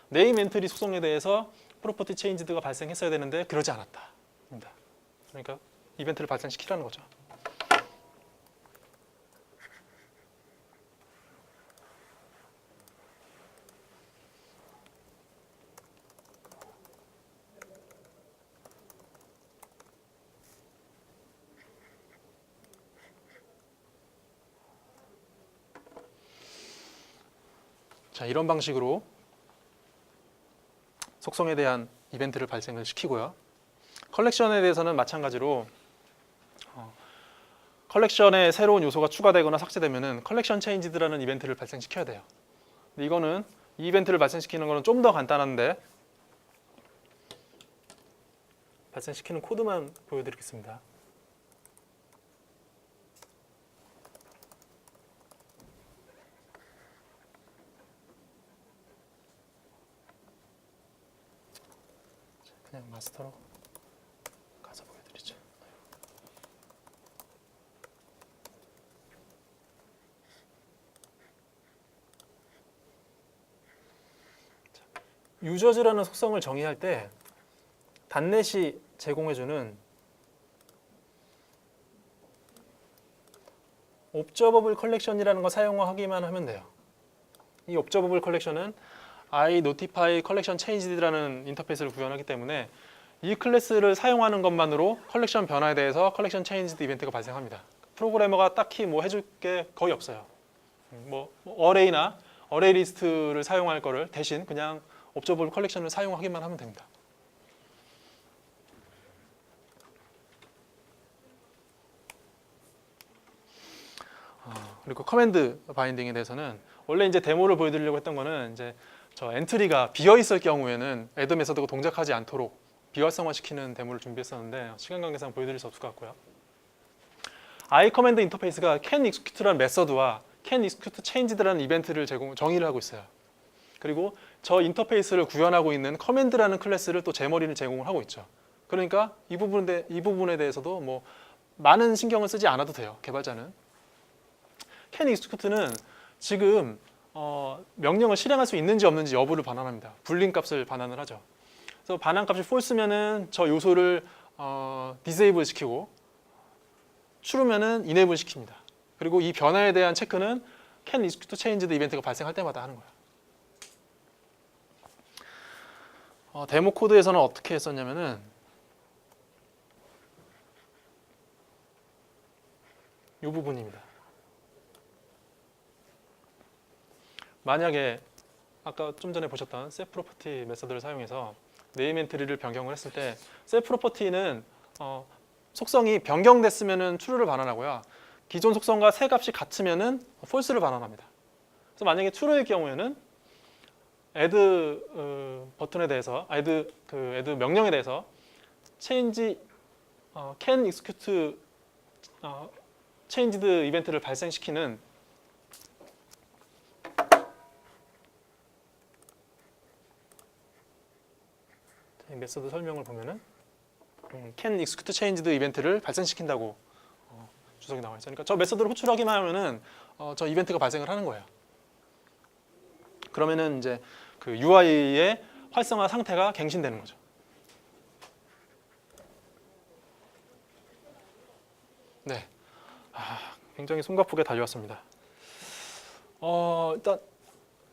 네임 엔트리 속성에 대해서 프로퍼티 체인지드가 발생했어야 되는데 그러지 않았다. 그러니까 이벤트를 발생시키라는 거죠. 자, 이런 방식으로 속성에 대한 이벤트를 발생을 시키고요. 컬렉션에 대해서는 마찬가지로 컬렉션에 새로운 요소가 추가되거나 삭제되면은 컬렉션 체인지드라는 이벤트를 발생시켜야 돼요. 근데 이거는 이 이벤트를 발생시키는 거는 좀 더 간단한데 발생시키는 코드만 보여드리겠습니다. 그냥 마스터로 가서 보여드리죠. 유저즈라는 속성을 정의할 때 단넷이 제공해주는 옵저버블 컬렉션이라는 거 사용하기만 하면 돼요. 이 옵저버블 컬렉션은 iNotify collection changed라는 인터페이스를 구현하기 때문에 이 클래스를 사용하는 것만으로 컬렉션 변화에 대해서 컬렉션 체인지드 이벤트가 발생합니다. 프로그래머가 딱히 뭐 해줄 게 거의 없어요. 뭐 어레이나 어레이 리스트를 사용할 거를 대신 그냥 옵저버블 컬렉션을 사용하기만 하면 됩니다. 그리고 커맨드 바인딩에 대해서는 원래 이제 데모를 보여드리려고 했던 거는 이제 저 엔트리가 비어 있을 경우에는 애드 메서드가 동작하지 않도록 비활성화시키는 데모를 준비했었는데 시간 관계상 보여드릴 수 없을 것 같고요. i 커맨드 인터페이스가 can execute라는 메서드와 can execute changed라는 이벤트를 정의를 하고 있어요. 그리고 저 인터페이스를 구현하고 있는 커맨드라는 클래스를 또 제머리를 제공을 하고 있죠. 그러니까 이 부분에 대해서도 뭐 많은 신경을 쓰지 않아도 돼요. 개발자는. can execute는 지금 명령을 실행할 수 있는지 없는지 여부를 반환합니다. 불린 값을 반환을 하죠. 그래서 반환 값이 false면은 저 요소를 disable 시키고 true면은 enable 시킵니다. 그리고 이 변화에 대한 체크는 can execute changed 이벤트가 발생할 때마다 하는 거예요. 데모 코드에서는 어떻게 했었냐면은 이 부분입니다. 만약에 아까 좀 전에 보셨던 set property 메서드를 사용해서 네임 엔트리를 변경을 했을 때 set property는 속성이 변경됐으면은 true를 반환하고요. 기존 속성과 새 값이 같으면은 false를 반환합니다. 그래서 만약에 true일 경우에는 add 버튼에 대해서 add 명령에 대해서 change can execute changed 이벤트를 발생시키는 메서드 설명을 보면은 can execute changed 이벤트를 발생시킨다고 주석이 나와 있어요. 그러니까 저 메서드를 호출하기만 하면은 저 이벤트가 발생을 하는 거예요. 그러면은 이제 그 UI의 활성화 상태가 갱신되는 거죠. 네, 굉장히 숨가쁘게 달려왔습니다. 일단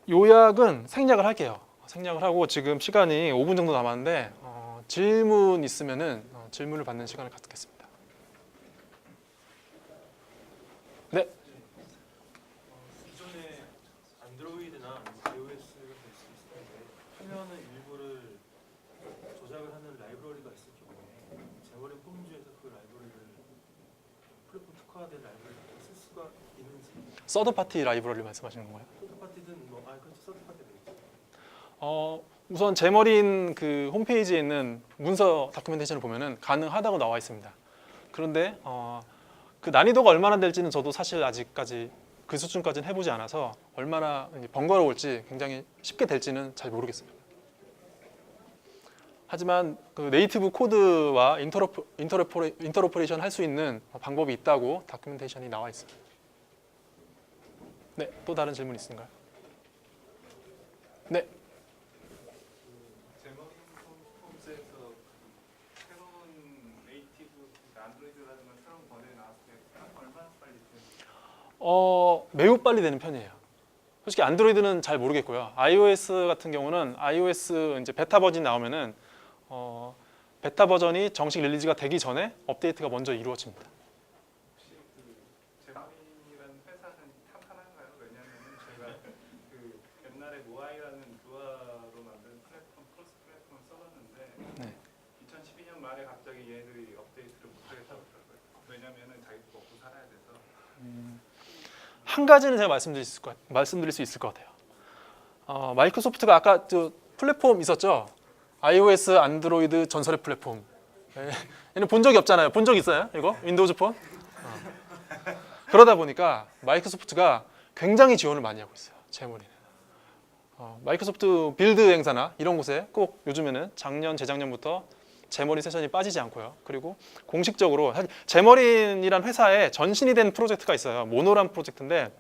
요약은 생략을 할게요. 생략을 하고 지금 시간이 5분 정도 남았는데 질문 있으면은 질문을 받는 시간을 갖겠습니다. 네. 기존에 안드로이드나 iOS가 될 수 있을 텐데 화면의 일부를 조작을 하는 라이브러리가 있을 경우에 제머리 폼즈에서 그 라이브러리를 플랫폼 특화된 라이브러리를 쓸 수가 있는지. 서드 파티 라이브러리 말씀하시는 건가요? 서드 파티든 뭐 그렇죠. 서드 파티 되겠죠. 우선 제머린 그 홈페이지에 있는 문서 다큐멘테이션을 보면은 가능하다고 나와 있습니다. 그런데 그 난이도가 얼마나 될지는 저도 사실 아직까지 그 수준까지는 해보지 않아서 얼마나 번거로울지 굉장히 쉽게 될지는 잘 모르겠습니다. 하지만 그 네이티브 코드와 인터로퍼레이션 할 수 있는 방법이 있다고 다큐멘테이션이 나와 있습니다. 네, 또 다른 질문 있으신가요? 네. 제머린 홈스에서 새로운 네이티브 안드로이드라든가 새로운 버전이 나왔을 때 얼마나 빨리 되나요? 매우 빨리 되는 편이에요. 솔직히 안드로이드는 잘 모르겠고요. iOS 같은 경우는 iOS 이제 베타 버전이 나오면은 베타 버전이 정식 릴리즈가 되기 전에 업데이트가 먼저 이루어집니다. 혹시 그 제머린이라는 회사는 탄탄한가요? 왜냐하면 제가 그 옛날에 모아이라는 유아로 만든 플랫폼 크로스 플랫폼을 써봤는데 네. 2012년 말에 갑자기 얘들이 업데이트를 못하겠다고 그러더라고요. 왜냐면은 자기도 먹고 살아야 돼서. 한 가지는 제가 말씀드릴 수 있을 것 같아요. 마이크로소프트가 아까 저 플랫폼 있었죠? iOS, 안드로이드 전설의 플랫폼. 네. 얘는 본 적이 없잖아요. 본 적 있어요? 이거 윈도우즈 폰? 그러다 보니까 마이크로소프트가 굉장히 지원을 많이 하고 있어요. 제머리는. 마이크로소프트 빌드 행사나 이런 곳에 꼭 요즘에는 작년, 재작년부터 제머린 세션이 빠지지 않고요. 그리고 공식적으로 사실 제머린이란 회사에 전신이 된 프로젝트가 있어요. 모노란 프로젝트인데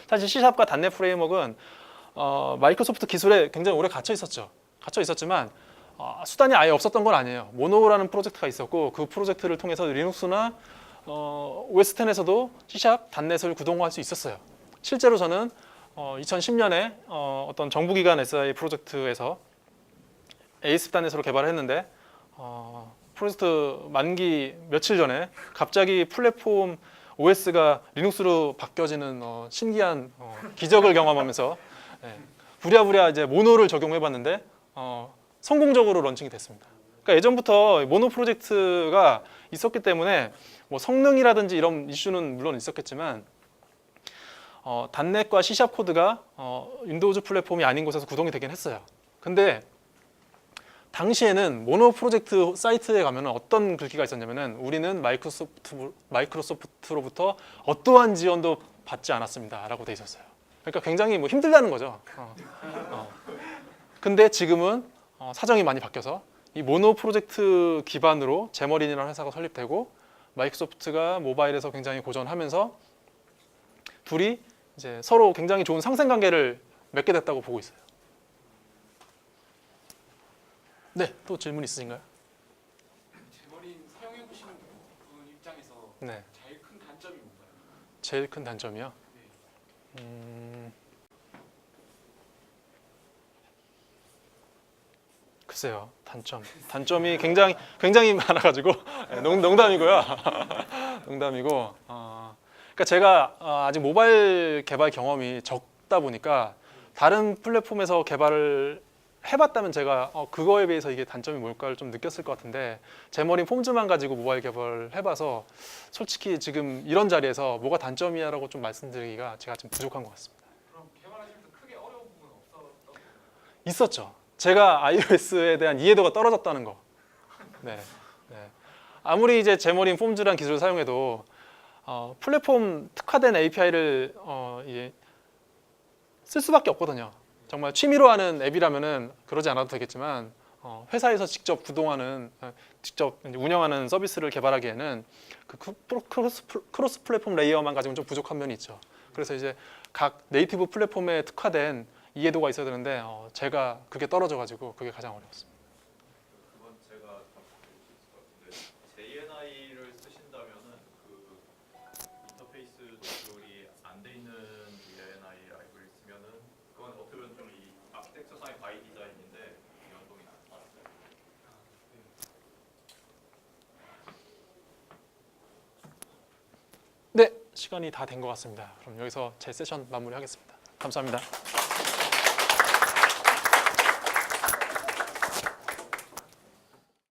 사실 C샵과 .NET 프레임워크는 마이크로소프트 기술에 굉장히 오래 갇혀 있었죠. 갇혀 있었지만 수단이 아예 없었던 건 아니에요. 모노라는 프로젝트가 있었고 그 프로젝트를 통해서 리눅스나 OS X에서도 C샵, .NET을 구동할 수 있었어요. 실제로 저는 2010년에 어떤 정부기관 SI 프로젝트에서 ASP.NET으로 개발을 했는데 프로젝트 만기 며칠 전에 갑자기 플랫폼 OS가 리눅스로 바뀌어지는 신기한 기적을 경험하면서 부랴부랴 이제 모노를 적용해봤는데 성공적으로 런칭이 됐습니다. 그러니까 예전부터 모노 프로젝트가 있었기 때문에 뭐 성능이라든지 이런 이슈는 물론 있었겠지만 .NET과 C# 코드가 윈도우즈 플랫폼이 아닌 곳에서 구동이 되긴 했어요. 근데 당시에는 모노 프로젝트 사이트에 가면 어떤 글귀가 있었냐면은 우리는 마이크로소프트로부터 어떠한 지원도 받지 않았습니다 라고 돼 있었어요. 그러니까 굉장히 뭐 힘들다는 거죠. 근데 지금은 사정이 많이 바뀌어서 이 모노 프로젝트 기반으로 제머린이라는 회사가 설립되고 마이크로소프트가 모바일에서 굉장히 고전하면서 둘이 이제 서로 굉장히 좋은 상생 관계를 맺게 됐다고 보고 있어요. 네, 또 질문 있으신가요? 제머린 사용해보시는 분 입장에서 네, 제일 큰 단점이 뭔가요? 제일 큰 단점이요. 네. 글쎄요, 단점이 굉장히 많아가지고 농담이고요. 농담이고. 그러니까 제가 아직 모바일 개발 경험이 적다 보니까 다른 플랫폼에서 개발을 해봤다면 제가 그거에 비해서 이게 단점이 뭘까를 좀 느꼈을 것 같은데 제머린 폼즈만 가지고 모바일 개발을 해봐서 솔직히 지금 이런 자리에서 뭐가 단점이야라고 좀 말씀드리기가 제가 좀 부족한 것 같습니다. 그럼 개발하실 때 크게 어려운 부분은 없었던 건가요? 있었죠. 제가 iOS에 대한 이해도가 떨어졌다는 거. 네. 아무리 이제 제머린 폼즈란 기술을 사용해도 플랫폼 특화된 API를 쓸 수밖에 없거든요. 정말 취미로 하는 앱이라면은 그러지 않아도 되겠지만 회사에서 직접 구동하는, 직접 운영하는 서비스를 개발하기에는 그 크로스 플랫폼 레이어만 가지고는 좀 부족한 면이 있죠. 그래서 이제 각 네이티브 플랫폼에 특화된 이해도가 있어야 되는데 제가 그게 떨어져가지고 그게 가장 어려웠습니다. 그건 제가 답변드릴 수 있을 것 같은데 JNI를 쓰신다면은 그 인터페이스 조절이 안 돼 있는 JNI 라이브러리 쓰면은 그건 어떻게 보면 좀 이 아키텍처상의 바이 디자인인데 연동이 안 맞아요. 네, 시간이 다 된 것 같습니다. 그럼 여기서 제 세션 마무리하겠습니다. 감사합니다.